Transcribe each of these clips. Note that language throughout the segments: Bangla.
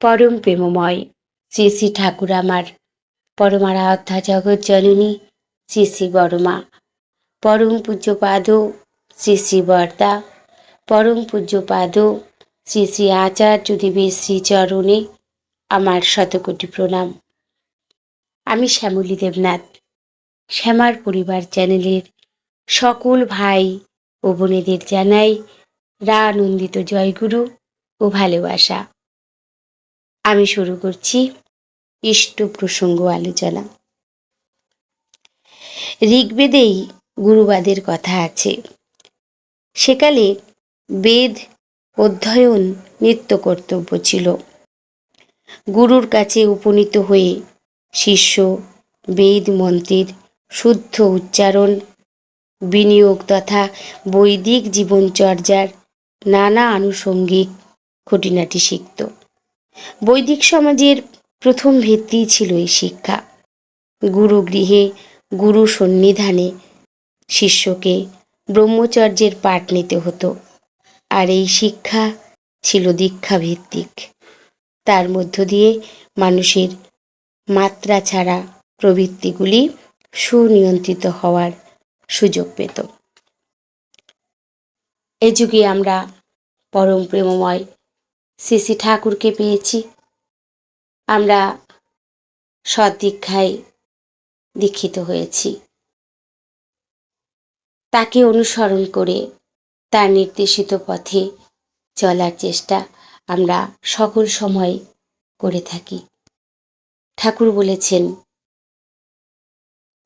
পরম প্রেমময় শ্রী শ্রী ঠাকুর আমার পরমারাধ্যা জগৎ জননী শ্রী শ্রী বড়মা, পরম পূজ্যপাদ শ্রী শ্রী বরদা, পরম পূজ্যপাদ শ্রী শ্রী আচার্য দেবের শ্রীচরণে আমার শতকোটি প্রণাম। আমি শ্যামলী দেবনাথ, শ্যামার পরিবার চ্যানেলের সকল ভাই ও বোনেদের জানাই রানন্দিত জয়গুরু ও ভালোবাসা। আমি শুরু করছি ইষ্ট প্রসঙ্গ আলোচনা। ঋগ্বেদেই গুরুবাদের কথা আছে। সেকালে বেদ অধ্যয়ন নিত্য কর্তব্য ছিল। গুরুর কাছে উপনীত হয়ে শিষ্য বেদ মন্ত্রের শুদ্ধ উচ্চারণ, বিনিয়োগ তথা বৈদিক জীবনচর্যার নানা আনুষঙ্গিক খুঁটিনাটি শিখত। বৈদিক সমাজের প্রথম ভিত্তি ছিল এই শিক্ষা। গুরু গৃহে গুরু সন্নিধানে শিষ্যকে ব্রহ্মচর্যের পাঠ নিতে হতো, আর এই শিক্ষা ছিল দীক্ষা ভিত্তিক। তার মধ্য দিয়ে মানুষের মাত্রা ছাড়া প্রবৃত্তিগুলি সুনিয়ন্ত্রিত হওয়ার সুযোগ পেত। এ যুগে আমরা পরম প্রেমময় শ্রী শ্রী ঠাকুরকে পেয়েছি। আমরা সদ্দীক্ষায় দীক্ষিত হয়েছি। তাকে অনুসরণ করে তার নির্দেশিত পথে চলার চেষ্টা আমরা সকল সময় করে থাকি। ঠাকুর বলেছেন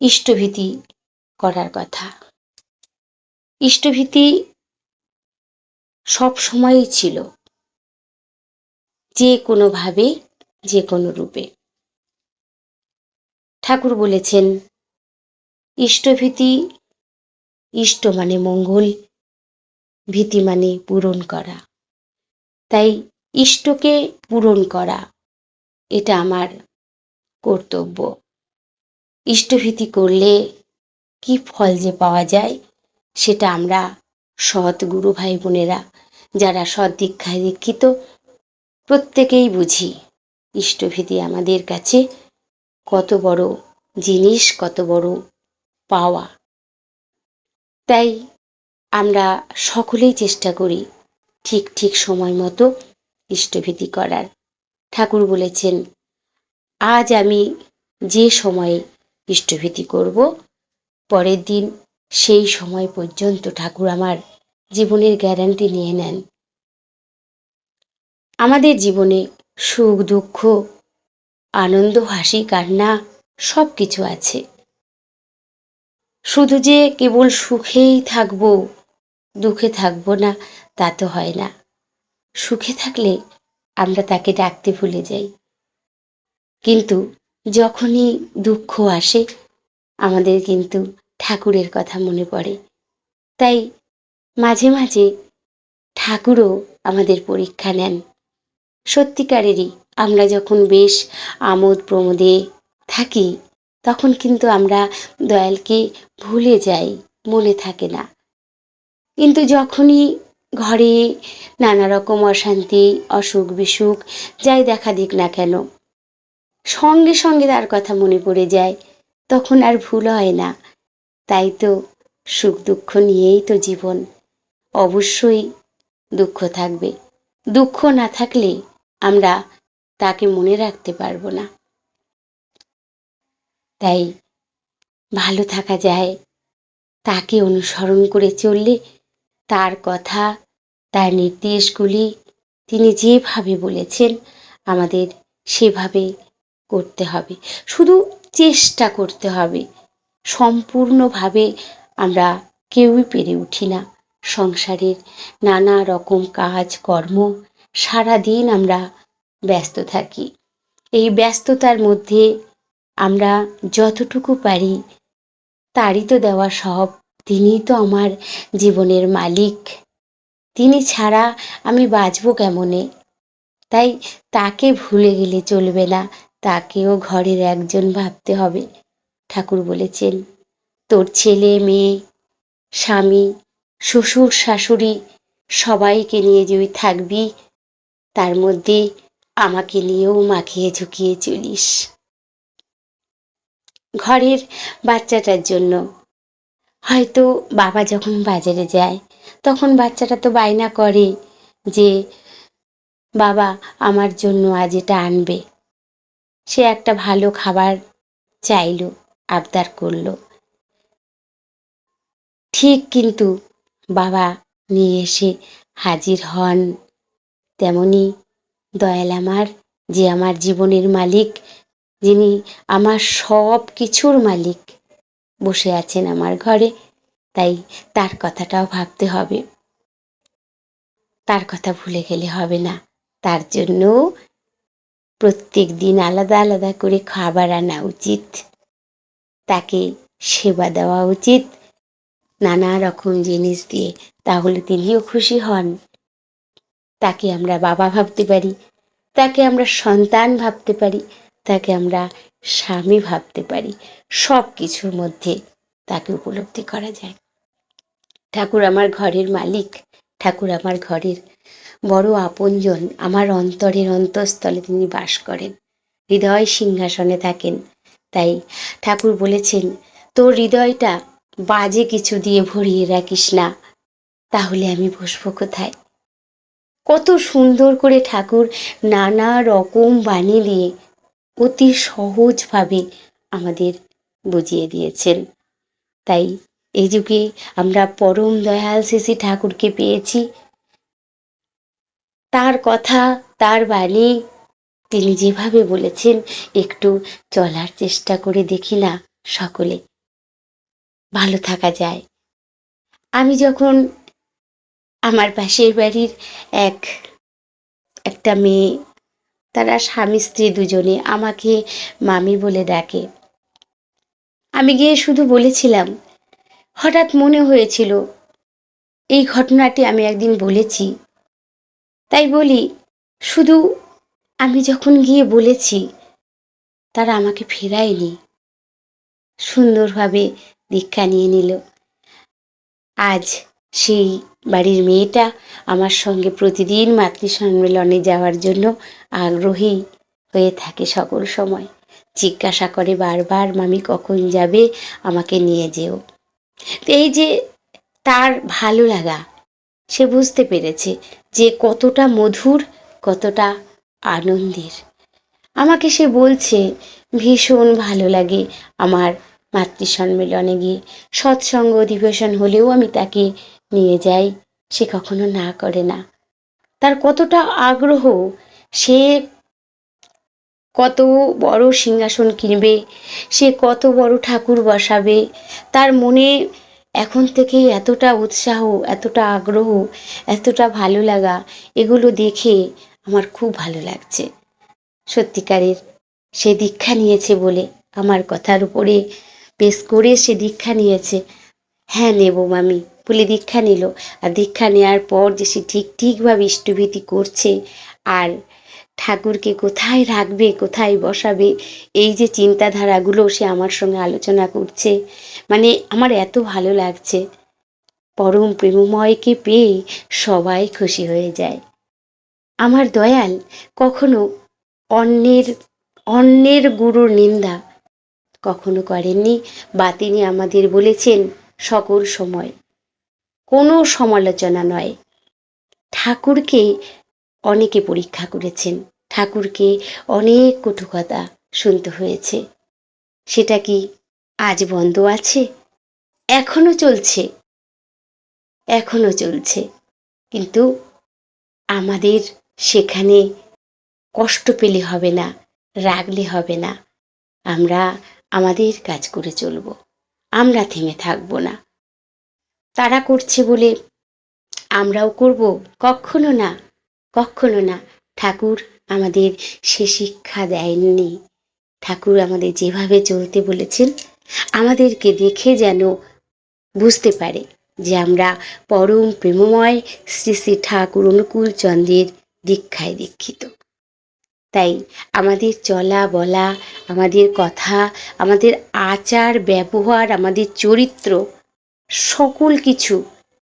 ইষ্টভীতি করার কথা। ইষ্টভীতি সব সময়ই ছিল, যে কোনোভাবে যে কোনো রূপে। ঠাকুর বলেছেন ইষ্টভীতি, ইষ্ট মানে মঙ্গল, ভীতি মানে পূরণ করা। তাই ইষ্টকে পূরণ করা এটা আমার কর্তব্য। ইষ্টভীতি করলে কি ফল যে পাওয়া যায় সেটা আমরা সৎ গুরু ভাই বোনেরা যারা সৎ দীক্ষায় দীক্ষিত প্রত্যেকেই বুঝি। ইষ্টভীতি আমাদের কাছে কত বড় জিনিস, কত বড় পাওয়া। তাই আমরা সকলেই চেষ্টা করি ঠিক ঠিক সময় মতো ইষ্টভীতি করার। ঠাকুর বলেছেন আজ আমি যে সময়ে ইষ্টভীতি করব, পরের দিন সেই সময় পর্যন্ত ঠাকুর আমার জীবনের গ্যারান্টি নিয়ে নেন। আমাদের জীবনে সুখ দুঃখ, আনন্দ হাসি কান্না সব কিছু আছে। শুধু যে কেবল সুখেই থাকবো, দুঃখে থাকবো না, তা তো হয় না। সুখে থাকলে আমরা তাকে ডাকতে ভুলে যাই, কিন্তু যখনই দুঃখ আসে আমাদের কিন্তু ঠাকুরের কথা মনে পড়ে। তাই মাঝে মাঝে ঠাকুরও আমাদের পরীক্ষা নেন। সত্যিকারেরই আমরা যখন বেশ আমোদ প্রমোদে থাকি তখন কিন্তু আমরা দয়ালকে ভুলে যাই, মনে থাকে না। কিন্তু যখনই ঘরে নানা রকম অশান্তি, অসুখ বিসুখ যাই দেখা দিক না কেন, সঙ্গে সঙ্গে তার কথা মনে পড়ে যায়, তখন আর ভুল হয় না। তাই তো সুখ দুঃখ নিয়েই তো জীবন। অবশ্যই দুঃখ থাকবে। দুঃখ না থাকলে আমরা তাকে মনে রাখতে পারবো না। তাই ভালো থাকা যায় তাকে অনুসরণ করে চললে, তার কথা, তার নির্দেশগুলি তিনি যেভাবে বলেছেন আমাদের সেভাবে করতে হবে। শুধু চেষ্টা করতে হবে। সম্পূর্ণভাবে আমরা কেউই পেরে উঠি না। সংসারের নানা রকম কাজ কর্ম, সারাদিন আমরা ব্যস্ত থাকি। এই ব্যস্ততার মধ্যে আমরা যতটুকু পারি তারই তো দেওয়া সব। তিনিই তো আমার জীবনের মালিক। তিনি ছাড়া আমি বাঁচবো কেমনে? তাই তাকে ভুলে গেলে চলবে না, তাকেও ঘরের একজন ভাবতে হবে। ঠাকুর বলেছেন তোর ছেলে মেয়ে, স্বামী, শ্বশুর শাশুড়ি সবাইকে নিয়ে যদি থাকবি, তার মধ্যে আমাকে নিয়েও মাখিয়ে ঝুঁকিয়ে চলিস। ঘরের বাচ্চাটার জন্য হয়তো বাবা যখন বাজারে যায় তখন বাচ্চাটা তো বায়না করে যে বাবা আমার জন্য আজ এটা আনবে। সে একটা ভালো খাবার চাইলো, আবদার করলো, ঠিক কিন্তু বাবা নিয়ে এসে হাজির হন। তেমনি দয়াল আমার, যে আমার জীবনের মালিক, যিনি আমার সব কিছুর মালিক, বসে আছেন আমার ঘরে। তাই তার কথাটাও ভাবতে হবে, তার কথা ভুলে গেলে হবে না। তার জন্য প্রত্যেক দিন আলাদা আলাদা করে খাবার আনা উচিত, তাকে সেবা দেওয়া উচিত নানা রকম জিনিস দিয়ে, তাহলে তিনিও খুশি হন। তাকে আমরা বাবা ভাবতে পারি, তাকে আমরা সন্তান ভাবতে পারি, তাকে আমরা স্বামী ভাবতে পারি, সব কিছুর মধ্যে তাকে উপলব্ধি করা যায়। ঠাকুর আমার ঘরের মালিক, ঠাকুর আমার ঘরের বড় আপনজন, আমার অন্তরের অন্তঃস্থলে তিনি বাস করেন, হৃদয় সিংহাসনে থাকেন। তাই ঠাকুর বলেছেন, তোর হৃদয়টা বাজে কিছু দিয়ে ভরিয়ে রাখিস না, তাহলে আমি বসবো কোথায়। কত সুন্দর করে ঠাকুর নানা রকম বাণী দিয়ে অতি সহজভাবে আমাদের বুঝিয়ে দিয়েছেন। তাই এই যুগে আমরা পরম দয়াল শ্রী ঠাকুরকে পেয়েছি। তার কথা, তার বাণী তিনি যেভাবে বলেছেন একটু চলার চেষ্টা করে দেখি না, সকলে ভালো থাকা যায়। আমি যখন আমার পাশের বাড়ির একটা মেয়ে, তারা স্বামী স্ত্রী দুজনে আমাকে মামি বলে ডাকে। আমি গিয়ে শুধু বলেছিলাম, হঠাৎ মনে হয়েছিল এই ঘটনাটি আমি একদিন বলেছি, তাই বলি শুধু আমি যখন গিয়ে বলেছি তারা আমাকে ফেরায়নি, সুন্দরভাবে দীক্ষা নিয়ে নিল। আজ সেই বাড়ির মেয়েটা আমার সঙ্গে প্রতিদিন মাতৃ সম্মেলনে যাওয়ার জন্য আগ্রহী হয়ে থাকে, সকল সময় জিজ্ঞাসা করে বারবার, মামি কখন যাবে, আমাকে নিয়ে যেও। এই যে তার ভালো লাগা, সে বুঝতে পেরেছে যে কতটা মধুর, কতটা আনন্দের। আমাকে সে বলছে ভীষণ ভালো লাগে আমার মাতৃ সম্মেলনে গিয়ে, সৎসঙ্গ অধিবেশন হলেও আমি তাকে নিয়ে যাই, সে কখনো না করে না। তার কতটা আগ্রহ, সে কত বড় সিংহাসন কিনবে, সে কত বড় ঠাকুর বসাবে, তার মনে এখন থেকেই এতটা উৎসাহ, এতটা আগ্রহ, এতটা ভালো লাগা, এগুলো দেখে আমার খুব ভালো লাগছে। সত্যিকারের সে দীক্ষা নিয়েছে বলে, আমার কথার উপরে বেশ করে সে দীক্ষা নিয়েছে। হ্যাঁ নেব মামি বলে দীক্ষা নিল। আর দীক্ষা নেওয়ার পর যে সে ঠিকভাবে ইষ্টভীতি করছে, আর ঠাকুরকে কোথায় রাখবে, কোথায় বসাবে, এই যে চিন্তাধারাগুলো সে আমার সঙ্গে আলোচনা করছে, মানে আমার এত ভালো লাগছে। পরম প্রেমময়কে পেয়ে সবাই খুশি হয়ে যায়। আমার দয়াল কখনো অন্যের গুরুর নিন্দা কখনো করেননি, বা তিনি আমাদের বলেছেন সকল সময় কোনো সমালোচনা নয়। ঠাকুরকে অনেকে পরীক্ষা করেছেন, ঠাকুরকে অনেক কটু কথা শুনতে হয়েছে। সেটা কি আজ বন্ধ আছে? এখনো চলছে, এখনো চলছে। কিন্তু আমাদের সেখানে কষ্ট পেলে হবে না, রাগলে হবে না। আমরা আমাদের কাজ করে চলব, আমরা থেমে থাকবো না। তারা করছে বলে আমরাও করব? কখনো না, কখনো না। ঠাকুর আমাদের সে শিক্ষা দেয়নি। ঠাকুর আমাদের যেভাবে চলতে বলেছেন, আমাদেরকে দেখে যেন বুঝতে পারে যে আমরা পরম প্রেমময় শ্রী শ্রী ঠাকুর অনুকূল চন্দ্রের দীক্ষায় দীক্ষিত। তাই আমাদের চলা বলা, আমাদের কথা, আমাদের আচার ব্যবহার, আমাদের চরিত্র, সকল কিছু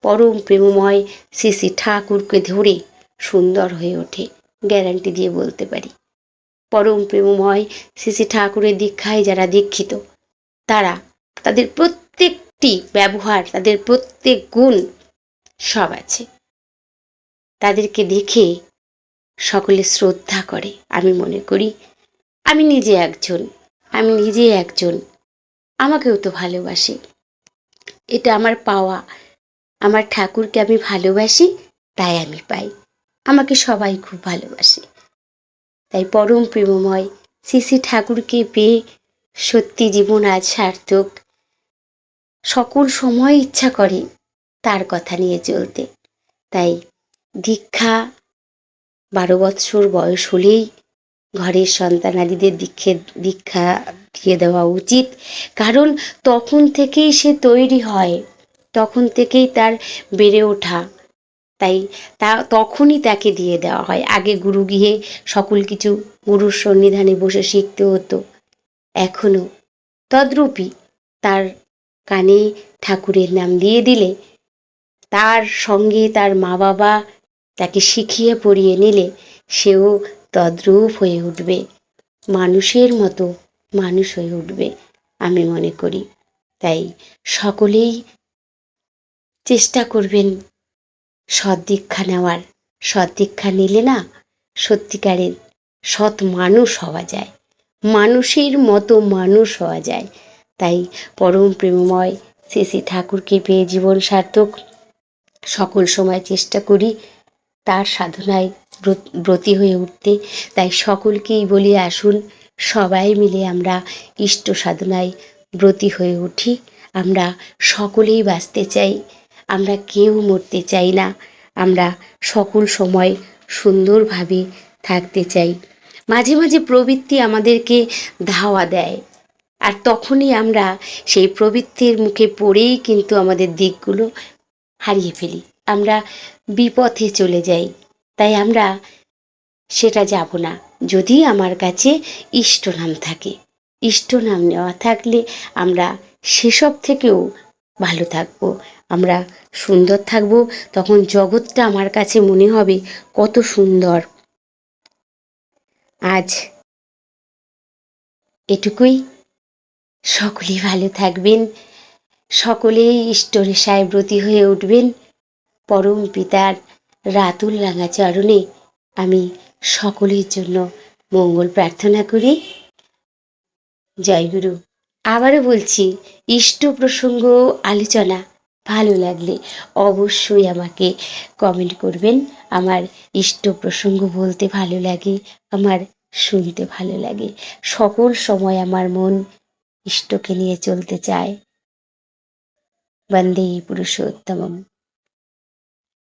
পরম প্রেমময় শ্রী শ্রী ঠাকুরকে ধরে সুন্দর হয়ে ওঠে। গ্যারান্টি দিয়ে বলতে পারি। পরম প্রেমময় শ্রী শ্রী ঠাকুরের দীক্ষায় যারা দীক্ষিত, তারা তাদের প্রত্যেকটি ব্যবহার, তাদের প্রত্যেক গুণ সব আছে। তাদেরকে দেখে সকলে শ্রদ্ধা করে। আমি মনে করি আমি নিজে একজন, আমাকেও তো ভালোবাসে। এটা আমার পাওয়া। আমার ঠাকুরকে আমি ভালোবাসি, তাই আমি পাই। আমাকে সবাই খুব ভালোবাসে। তাই পরম প্রেমময় শ্রী শ্রী ঠাকুরকে পেয়ে সত্যি জীবন আজ সার্থক। সকল সময় ইচ্ছা করে তার কথা নিয়ে চলতে। তাই দীক্ষা 12 বৎসর বয়স হলেই ঘরের সন্তানাদিদের দীক্ষা দিয়ে দেওয়া উচিত। কারণ তখন থেকেই সে তৈরি হয়, তখন থেকেই তার বেড়ে ওঠা। তাই তখনই তাকে দিয়ে দেওয়া হয়। আগে গুরু গিয়ে সকল কিছু গুরুর সন্নিধানে বসে শিখতে হতো। এখনো তদ্রূপই তার কানে ঠাকুরের নাম দিয়ে দিলে, তার সঙ্গে তার মা বাবা তাকে শিখিয়ে পড়িয়ে নিলে সেও তদ্রূপ হয়ে উঠবে, মানুষের মতো মানুষ হয়ে উঠবে আমি মনে করি। তাই সকলেই চেষ্টা করবেন সৎ দীক্ষা নেওয়ার। সৎ দীক্ষা নিলে না সত্যিকারের সৎ মানুষ হওয়া যায়, মানুষের মতো মানুষ হওয়া যায়। তাই পরম প্রেমময় শ্রী শ্রী ঠাকুরকে পেয়ে জীবন সার্থক। সকল সময় চেষ্টা করি তার সাধনায় ব্রতী হয়ে উঠতে। তাই সকলকেই বলি, আসুন সবাই মিলে আমরা ইষ্ট সাধনায় ব্রতী হয়ে উঠি। আমরা সকলেই বাঁচতে চাই, আমরা কেউ মরতে চাই না। আমরা সকল সময় সুন্দরভাবে থাকতে চাই। মাঝে মাঝে প্রবৃত্তি আমাদেরকে ধাওয়া দেয়, আর তখনই আমরা সেই প্রবৃত্তির মুখে পড়েই কিন্তু আমাদের দিকগুলো হারিয়ে ফেলি, আমরা বিপথে চলে যাই। তাই আমরা সেটা যাব না। যদি আমার কাছে ইষ্ট নাম থাকে, ইষ্ট নাম নেওয়া থাকলে আমরা সেসব থেকেও ভালো থাকবো, আমরা সুন্দর থাকবো। তখন জগৎটা আমার কাছে মনে হবে কত সুন্দর। আজ এটুকুই। সকলেই ভালো থাকবেন, সকলেই ইষ্টরেশায় ব্রতী হয়ে উঠবেন। পরম পিতার রাতুল রাঙা চরণে আমি সকলের জন্য মঙ্গল প্রার্থনা করি। জয় গুরু। আবারও বলছি, ইষ্ট প্রসঙ্গ আলোচনা ভালো লাগলে অবশ্যই আমাকে কমেন্ট করবেন। আমার ইষ্ট প্রসঙ্গ বলতে ভালো লাগে, আমার শুনতে ভালো লাগে। সকল সময় আমার মন ইষ্টকে নিয়ে চলতে চায়। বন্দে পুরুষোত্তমম।